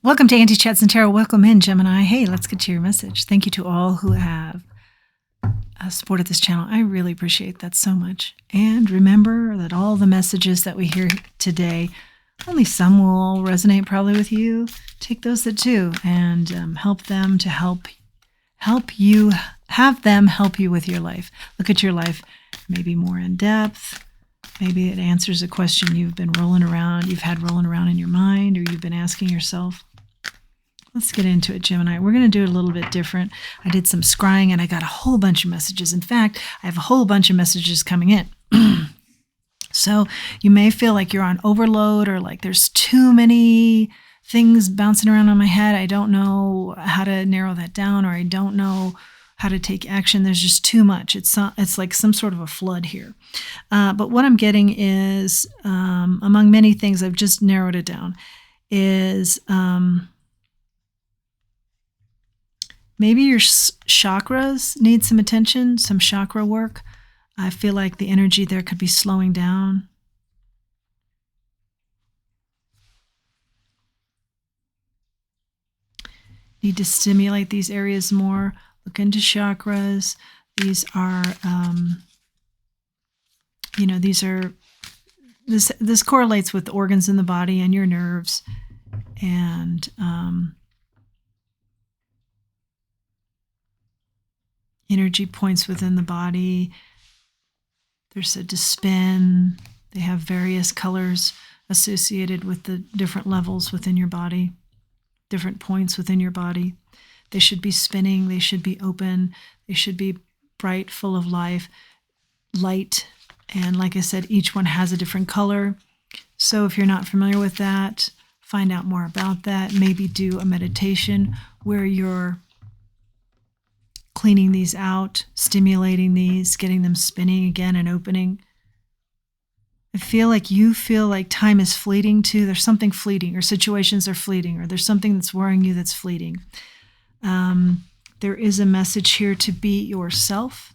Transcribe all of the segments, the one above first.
Welcome to Auntie Chats and Tarot. Welcome in, Gemini. Hey, let's get to your message. Thank you to all who have supported this channel. I really appreciate that so much. And remember that all the messages that we hear today, only some will resonate probably with you. Take those that do and help them to help you, have them help you with your life. Look at your life maybe more in depth. Maybe it answers a question you've had rolling around in your mind, or you've been asking yourself. Let's get into it, Gemini. We're going to do it a little bit different. I did some scrying and I got a whole bunch of messages. In fact, I have a whole bunch of messages coming in. So you may feel like you're on overload, or like there's too many things bouncing around on my head. I don't know how to narrow that down, or I don't know how to take action. There's just too much. It's like some sort of a flood here. But what I'm getting is, among many things, I've just narrowed it down, is maybe your chakras need some attention, some chakra work. I feel like the energy there could be slowing down. Need to stimulate these areas more. Look into chakras. These are, this correlates with the organs in the body and your nerves. And energy points within the body. They're said to spin. They have various colors associated with the different levels within your body, different points within your body. They should be spinning. They should be open. They should be bright, full of life, light. And like I said, each one has a different color. So if you're not familiar with that, find out more about that. Maybe do a meditation where you're cleaning these out, stimulating these, getting them spinning again and opening. I feel like time is fleeting too. There's something fleeting, or situations are fleeting, or there's something that's worrying you that's fleeting. There is a message here to be yourself.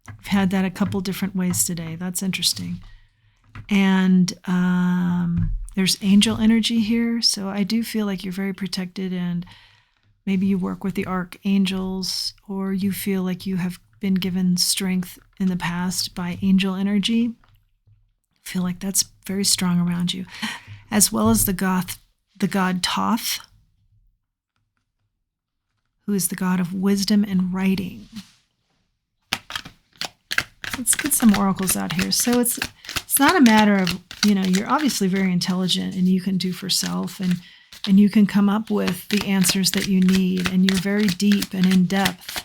I've had that a couple different ways today. That's interesting. And there's angel energy here. So I do feel like you're very protected, and maybe you work with the archangels, or you feel like you have been given strength in the past by angel energy. I feel like that's very strong around you, as well as the god Thoth, who is the god of wisdom and writing. Let's get some oracles out here. So it's not a matter of, you're obviously very intelligent, and you can do for self, and you can come up with the answers that you need, and you're very deep and in depth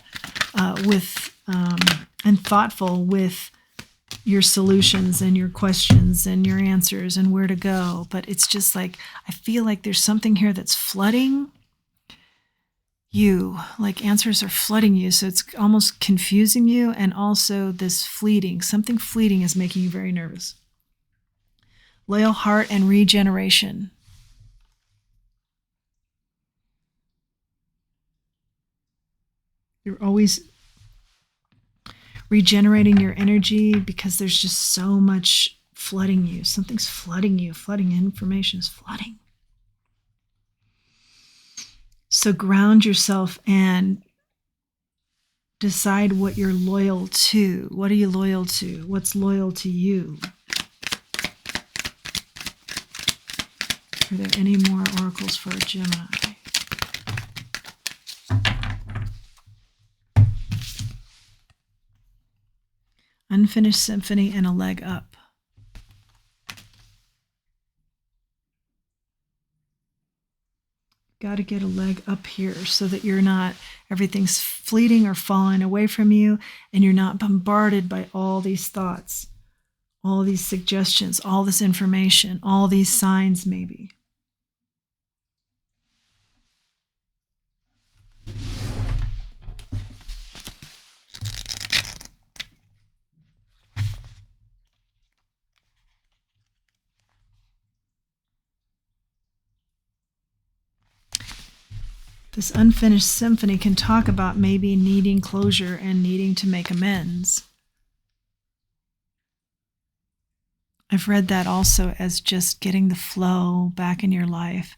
and thoughtful with your solutions and your questions and your answers and where to go. But it's just like, I feel like there's something here that's flooding you, like answers are flooding you. So it's almost confusing you, and also this something fleeting is making you very nervous. Loyal heart and regeneration. You're always regenerating your energy because there's just so much flooding you. Something's flooding you. Information is flooding. So ground yourself and decide what you're loyal to. What are you loyal to? What's loyal to you? Are there any more oracles for Gemini? Unfinished symphony and a leg up. Got to get a leg up here so that everything's fleeting or falling away from you, and you're not bombarded by all these thoughts, all these suggestions, all this information, all these signs maybe. This unfinished symphony can talk about maybe needing closure and needing to make amends. I've read that also as just getting the flow back in your life,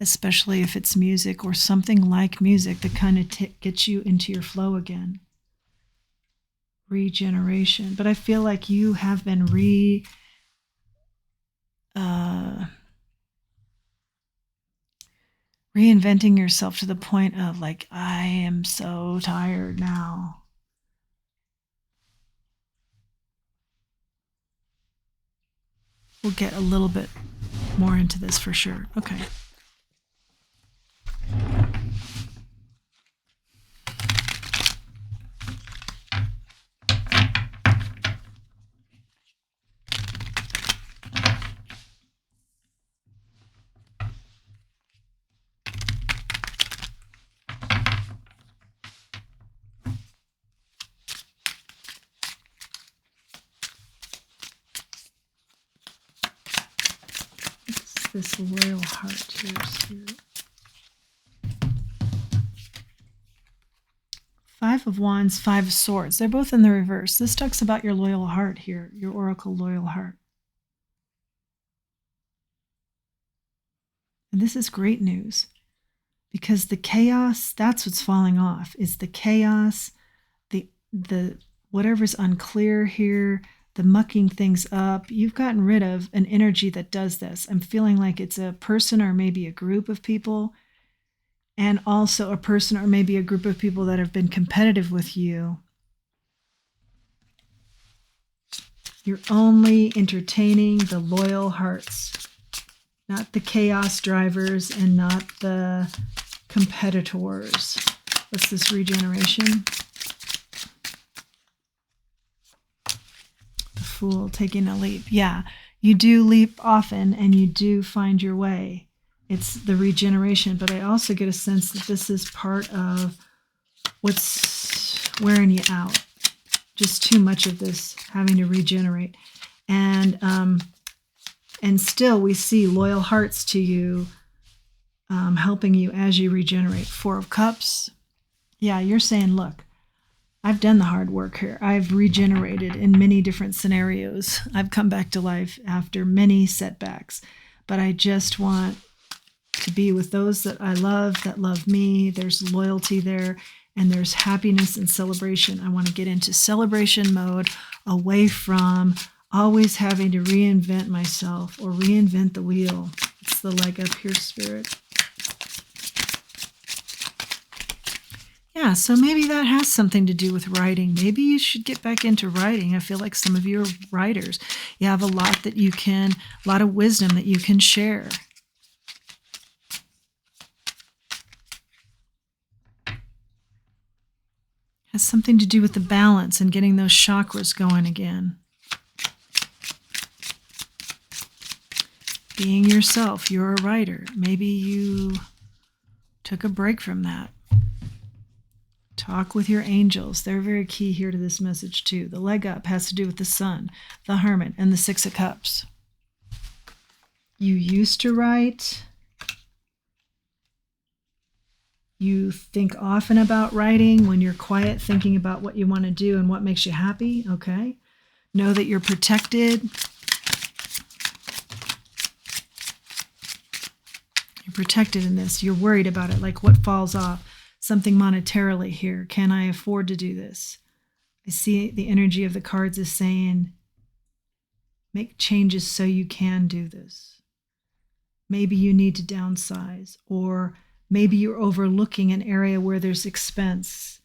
especially if it's music or something like music that kind of gets you into your flow again. Regeneration. But I feel like you have been reinventing yourself to the point of like, I am so tired now. We'll get a little bit more into this for sure. Okay. This loyal heart here, Spirit. Five of Wands, Five of Swords. They're both in the reverse. This talks about your loyal heart here, your oracle loyal heart. And this is great news because the chaos, that's what's falling off. It's the chaos, the whatever's unclear here, the mucking things up. You've gotten rid of an energy that does this. I'm feeling like it's a person or maybe a group of people, and also a person or maybe a group of people that have been competitive with you. You're only entertaining the loyal hearts, not the chaos drivers and not the competitors. What's this regeneration? Fool taking a leap. Yeah, you do leap often and you do find your way. It's the regeneration, but I also get a sense that this is part of what's wearing you out. Just too much of this having to regenerate. And still we see loyal hearts to you, helping you as you regenerate. Four of Cups. Yeah, you're saying, look, I've done the hard work here. I've regenerated in many different scenarios. I've come back to life after many setbacks, but I just want to be with those that I love, that love me. There's loyalty there, and there's happiness and celebration. I want to get into celebration mode, away from always having to reinvent myself or reinvent the wheel. It's the leg up here, Spirit. Yeah, so maybe that has something to do with writing. Maybe you should get back into writing. I feel like some of you are writers. You have a lot a lot of wisdom that you can share. Has something to do with the balance and getting those chakras going again. Being yourself, you're a writer. Maybe you took a break from that. Talk with your angels. They're very key here to this message too. The leg up has to do with the Sun, the Hermit, and the Six of Cups. You used to write. You think often about writing when you're quiet, thinking about what you want to do and what makes you happy. Okay. Know that you're protected. You're protected in this. You're worried about it, like what falls off. Something monetarily here. Can I afford to do this? I see the energy of the cards is saying, make changes so you can do this. Maybe you need to downsize, or maybe you're overlooking an area where there's expense,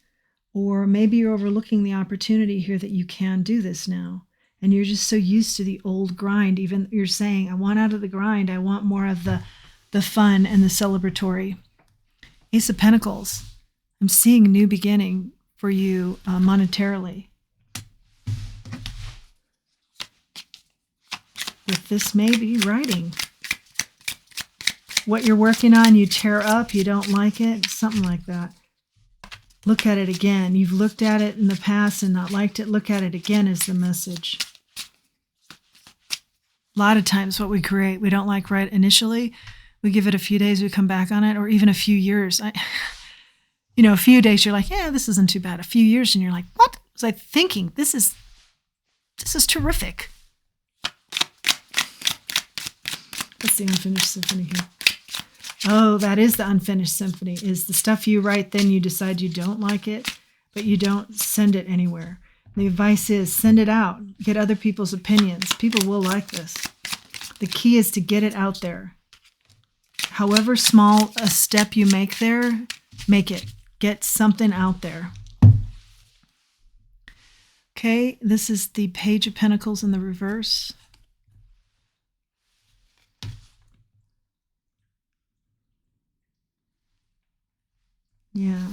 or maybe you're overlooking the opportunity here that you can do this now. And you're just so used to the old grind. Even you're saying, I want out of the grind. I want more of the fun and the celebratory. Ace of Pentacles. I'm seeing a new beginning for you monetarily. With this, maybe writing. What you're working on, you tear up, you don't like it, something like that. Look at it again. You've looked at it in the past and not liked it. Look at it again is the message. A lot of times what we create, we don't like right initially. We give it a few days, we come back on it, or even a few years. A few days, you're like, yeah, this isn't too bad. A few years, and you're like, what was I thinking? This is terrific. That's the unfinished symphony here. Oh, that is the unfinished symphony, is the stuff you write, then you decide you don't like it, but you don't send it anywhere. The advice is send it out. Get other people's opinions. People will like this. The key is to get it out there. However small a step you make there, make it. Get something out there. Okay, this is the Page of Pentacles in the reverse. Yeah.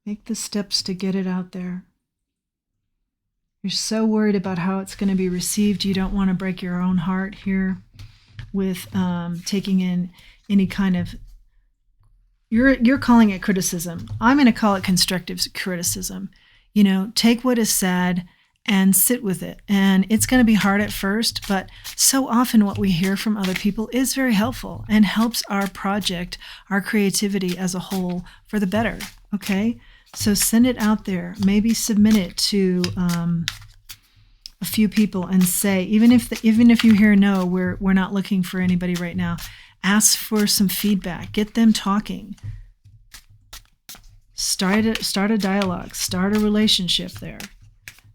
Make the steps to get it out there. You're so worried about how it's going to be received. You don't want to break your own heart here with taking in any kind of... You're calling it criticism. I'm going to call it constructive criticism. You know, take what is said and sit with it. And it's going to be hard at first, but so often what we hear from other people is very helpful and helps our project, our creativity as a whole for the better. Okay? So send it out there. Maybe submit it to a few people and say, even if you hear no, we're not looking for anybody right now. Ask for some feedback. Get them talking. Start a dialogue. Start a relationship there.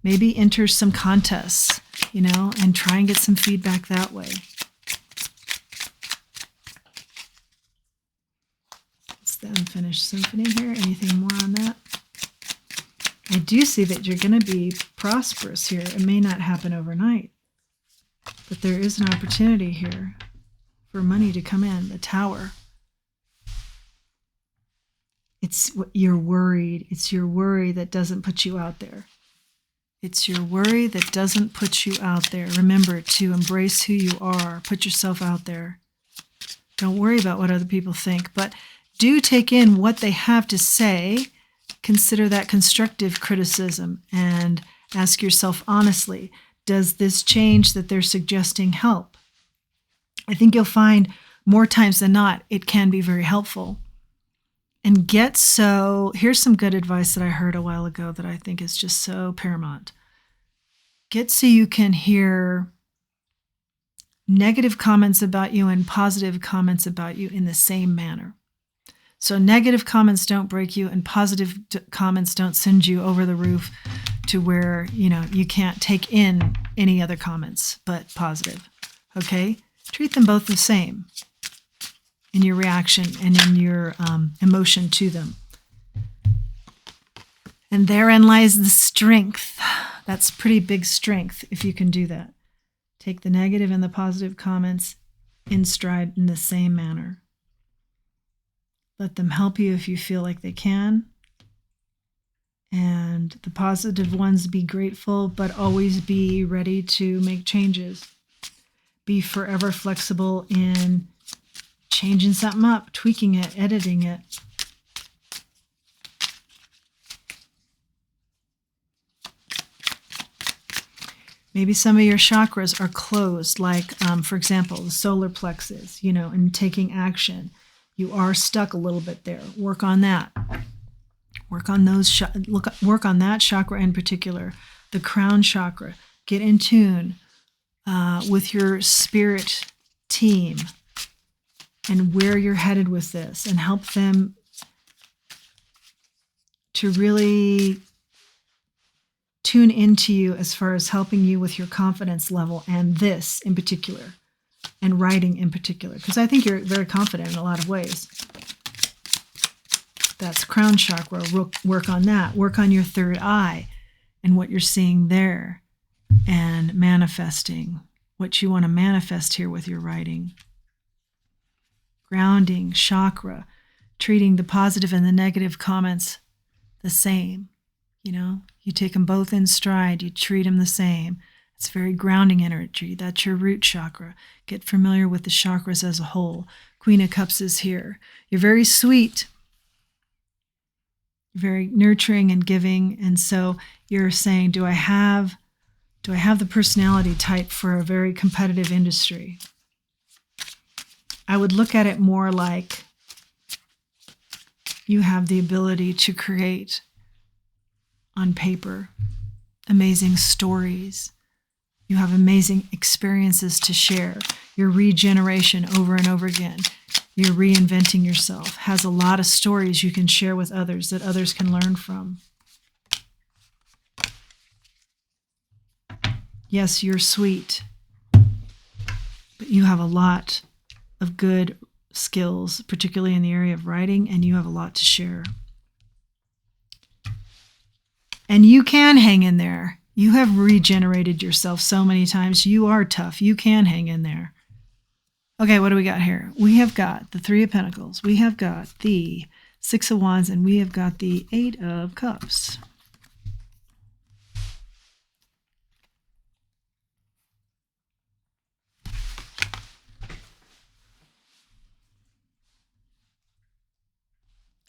Maybe enter some contests, you know, and try and get some feedback that way. It's the unfinished symphony here. Anything more on that? I do see that you're going to be prosperous here. It may not happen overnight, but there is an opportunity here for money to come in. The Tower. It's what you're worried. It's your worry that doesn't put you out there. It's your worry that doesn't put you out there. Remember to embrace who you are. Put yourself out there. Don't worry about what other people think, but do take in what they have to say. Consider that constructive criticism and ask yourself honestly, does this change that they're suggesting help? I think you'll find more times than not, it can be very helpful. And here's some good advice that I heard a while ago that I think is just so paramount. Get so you can hear negative comments about you and positive comments about you in the same manner. So negative comments don't break you and positive comments don't send you over the roof to where, you know, you can't take in any other comments but positive. Okay? Treat them both the same in your reaction and in your emotion to them. And therein lies the strength. That's pretty big strength if you can do that. Take the negative and the positive comments in stride in the same manner. Let them help you if you feel like they can. And the positive ones, be grateful, but always be ready to make changes. Be forever flexible in changing something up, tweaking it, editing it. Maybe some of your chakras are closed, like, for example, the solar plexus, you know, and taking action. You are stuck a little bit there. Work on that. Work on work on that chakra in particular, the crown chakra. Get in tune with your spirit team and where you're headed with this, and help them to really tune into you as far as helping you with your confidence level and this in particular, and writing in particular, because I think you're very confident in a lot of ways. That's crown chakra. Work on that. Work on your third eye and what you're seeing there, and manifesting what you want to manifest here with your writing. Grounding chakra, treating the positive and the negative comments the same. You know, you take them both in stride. You treat them the same. It's very grounding energy. That's your root chakra. Get familiar with the chakras as a whole. Queen of Cups is here. You're very sweet, very nurturing and giving. And so you're saying, do I have the personality type for a very competitive industry? I would look at it more like you have the ability to create on paper amazing stories You have amazing experiences to share. Your regeneration over and over again. You're reinventing yourself. Has a lot of stories you can share with others that others can learn from. Yes, you're sweet, but you have a lot of good skills, particularly in the area of writing, and you have a lot to share. And you can hang in there. You have regenerated yourself so many times. You are tough. You can hang in there. Okay, what do we got here? We have got the Three of Pentacles. We have got the Six of Wands, and we have got the Eight of Cups.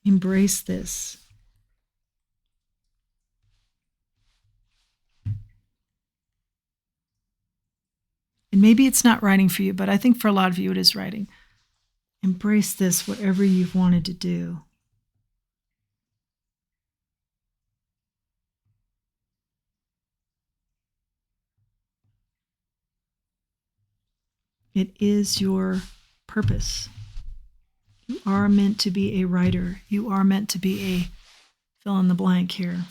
Embrace this. And maybe it's not writing for you, but I think for a lot of you it is writing. Embrace this, whatever you've wanted to do. It is your purpose. You are meant to be a writer. You are meant to be a fill in the blank here.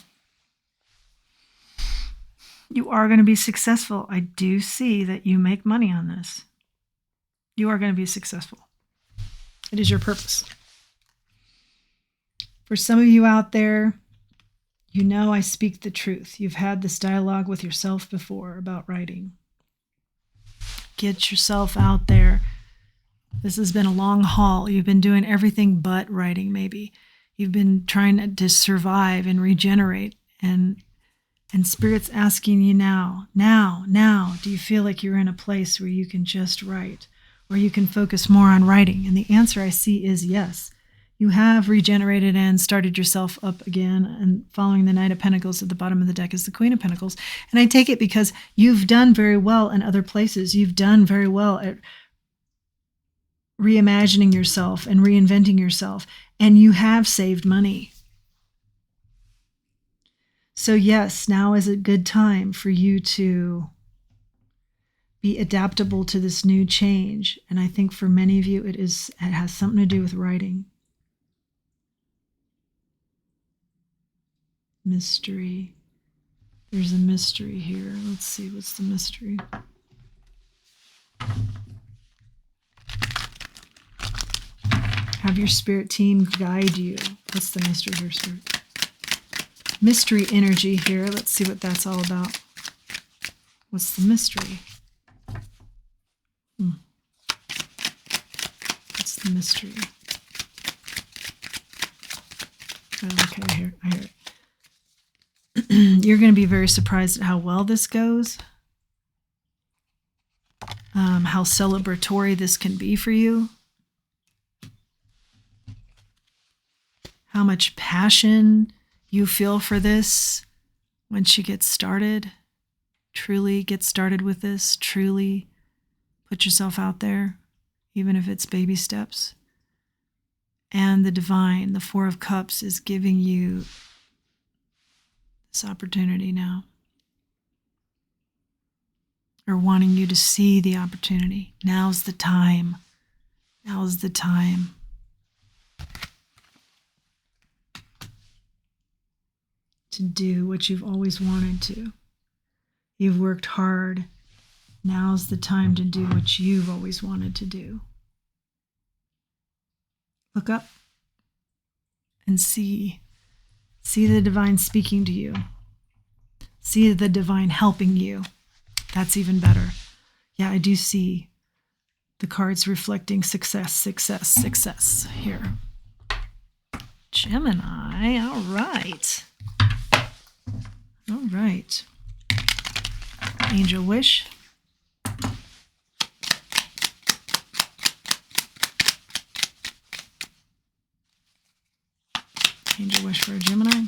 You are going to be successful. I do see that you make money on this. You are going to be successful. It is your purpose. For some of you out there, you know I speak the truth. You've had this dialogue with yourself before about writing. Get yourself out there. This has been a long haul. You've been doing everything but writing, maybe. You've been trying to survive and regenerate, and Spirit's asking you now, do you feel like you're in a place where you can just write, or you can focus more on writing? And the answer I see is yes. You have regenerated and started yourself up again, and following the Knight of Pentacles at the bottom of the deck is the Queen of Pentacles. And I take it because you've done very well in other places. You've done very well at reimagining yourself and reinventing yourself, and you have saved money. So yes, now is a good time for you to be adaptable to this new change. And I think for many of you, it has something to do with writing. Mystery. There's a mystery here. Let's see, what's the mystery? Have your spirit team guide you. What's the mystery here, Spirit? Mystery energy here. Let's see what that's all about. What's the mystery? What's the mystery? Oh, okay, I hear it. You're going to be very surprised at how well this goes. How celebratory this can be for you. How much passion you feel for this once you get started. Truly get started with this. Truly put yourself out there, even if it's baby steps. And the divine, the Four of Cups, is giving you this opportunity now, or wanting you to see the opportunity. Now's the time. Now's the time. To do what you've always wanted to. You've worked hard. Now's the time to do what you've always wanted to do. Look up and see. See the divine speaking to you. See the divine helping you. That's even better. Yeah, I do see the cards reflecting success, success, success here. Gemini, all right. All right. Angel wish. Angel wish for a Gemini.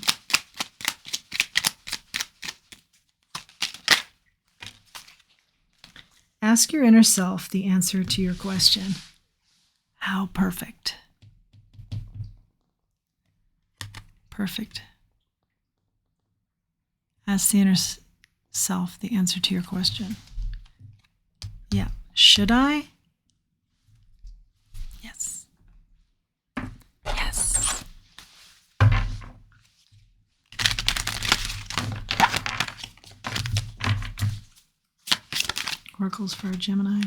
Ask your inner self the answer to your question. How perfect? Perfect. Ask the inner self the answer to your question. Should I? Yes. Yes. Oracles for Gemini.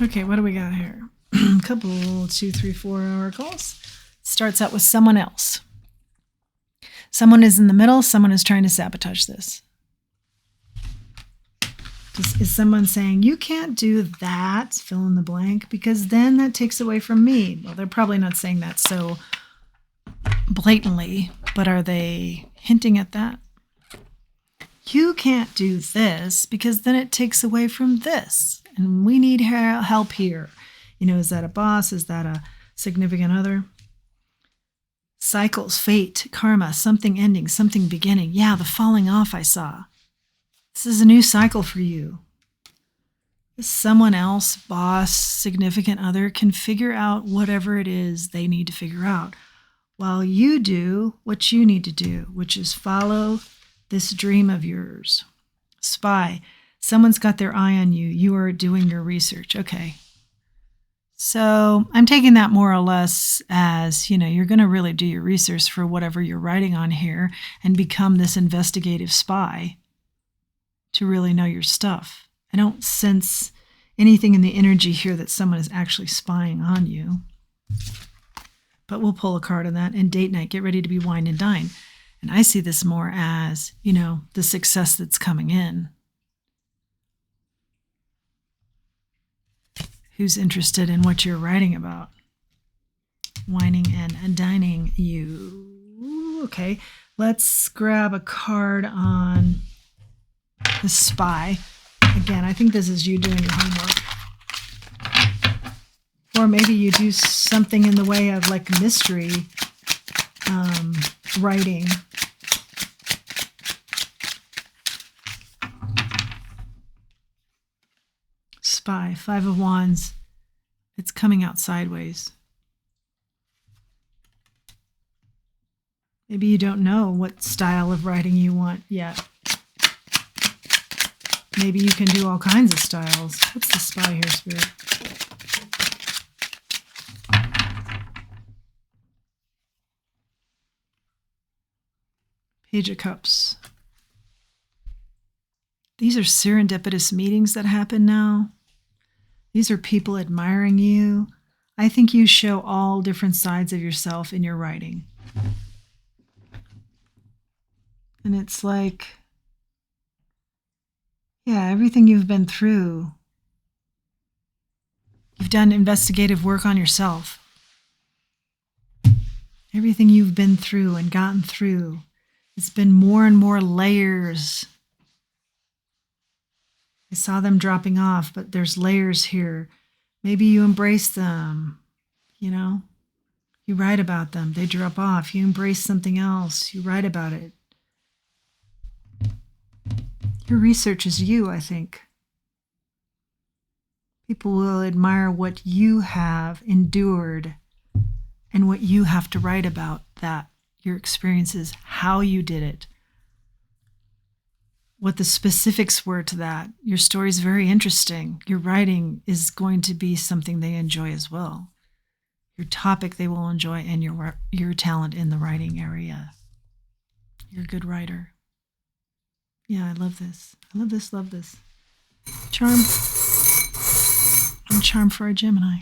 Okay, what do we got here? Couple, 2, 3, 4 oracles. Starts out with someone else. Someone is in the middle. Someone is trying to sabotage this. Is someone saying, you can't do that, fill in the blank, because then that takes away from me? Well, they're probably not saying that so blatantly, but are they hinting at that? You can't do this because then it takes away from this, and we need help here. You know, is that a boss? Is that a significant other? Cycles, fate, karma, something ending, something beginning. Yeah, the falling off I saw. This is a new cycle for you. Someone else, boss, significant other, can figure out whatever it is they need to figure out, while you do what you need to do, which is follow this dream of yours. Spy. Someone's got their eye on you. You are doing your research. Okay. So I'm taking that more or less as, you know, you're going to really do your research for whatever you're writing on here and become this investigative spy to really know your stuff. I don't sense anything in the energy here that someone is actually spying on you. But we'll pull a card on that. And date night, get ready to be wine and dine. And I see this more as, you know, the success that's coming in. Who's interested in what you're writing about? Wining and dining you. Okay, let's grab a card on the spy. Again, I think this is you doing your homework. Or maybe you do something in the way of like mystery writing. Spy, 5 of Wands. It's coming out sideways. Maybe you don't know what style of writing you want yet. Maybe you can do all kinds of styles. What's the spy here, Spirit? Page of Cups. These are serendipitous meetings that happen now. These are people admiring you. I think you show all different sides of yourself in your writing. And it's like, yeah, everything you've been through. You've done investigative work on yourself. Everything you've been through and gotten through. It's been more and more layers. I saw them dropping off, but there's layers here. Maybe you embrace them, you know? You write about them. They drop off. You embrace something else. You write about it. Your research is you, I think. People will admire what you have endured and what you have to write about that, your experiences, how you did it, what the specifics were to that. Your story is very interesting. Your writing is going to be something they enjoy as well. Your topic they will enjoy, and your talent in the writing area. You're a good writer. Yeah, I love this. I love this, love this. Charm. I'm charmed for a Gemini.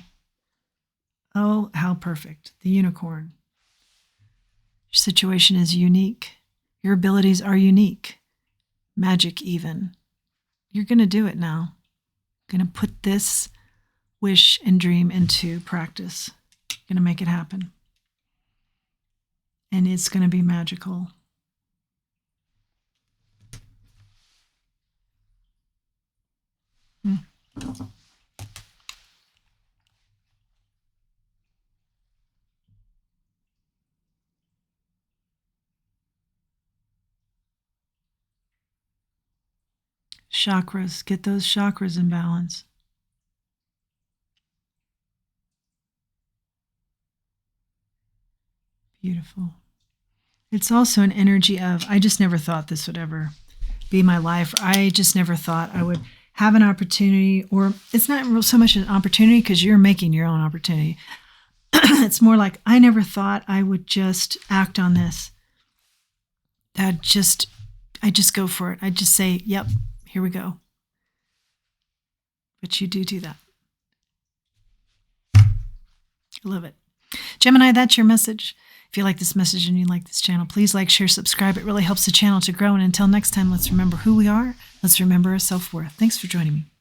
Oh, how perfect. The unicorn. Your situation is unique. Your abilities are unique. Magic even. You're going to do it now. You're going to put this wish and dream into practice. You're going to make it happen. And it's going to be magical. Chakras. Get those chakras in balance. Beautiful. It's also an energy of, I just never thought this would ever be my life. I just never thought I would have an opportunity, or it's not so much an opportunity because you're making your own opportunity. It's more like, I never thought I would just act on this. I just go for it. I just say, yep, here we go. But you do that. I love it. Gemini, that's your message. If you like this message and you like this channel, please like, share, subscribe. It really helps the channel to grow. And until next time, let's remember who we are. Let's remember our self-worth. Thanks for joining me.